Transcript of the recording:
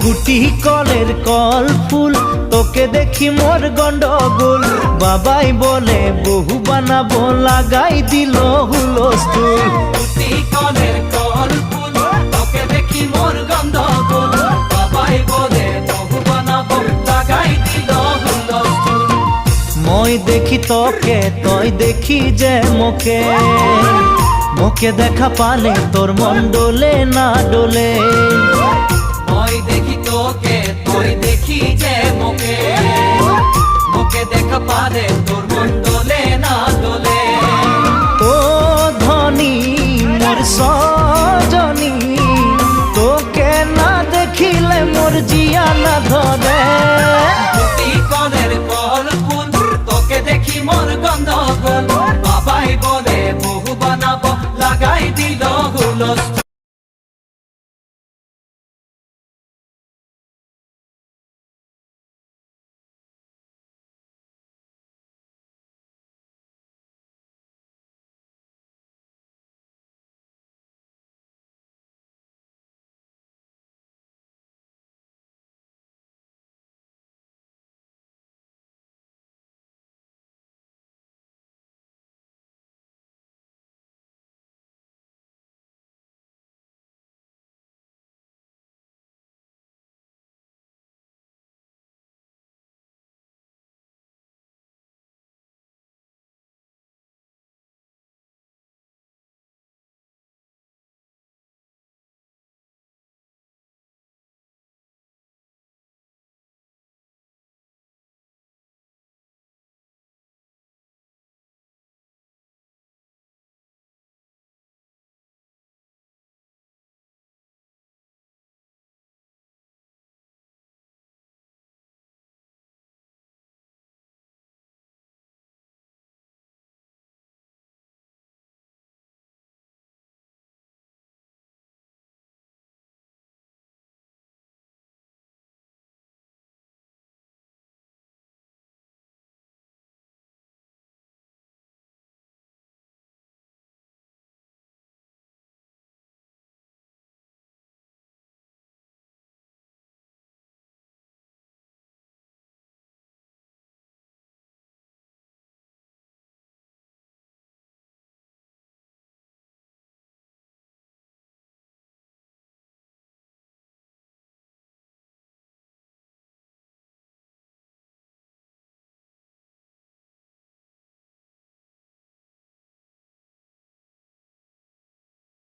গুটি কলের কল ফুল, তোকে দেখি মোর গন্ডগোল। বাবাই বলে বহু বানাবো, লাগাই দিল হুলস্থুল। গুটি কলের কল ফুল, তোকে দেখি মোর গন্ডগোল। বাবাই বলে বহু বানাবো, লাগাই দিল হুলস্থুল। মই দেখি তোকে, তই দেখি যে মোকে, মোকে দেখা পালে তোর মন ডোলে না ডোলে। মই দেখি তোকে, তুই দেখি যে মোকে, মোকে দেখা পালে তোর মন ডোলে না ডোলে। ও ধনী মোর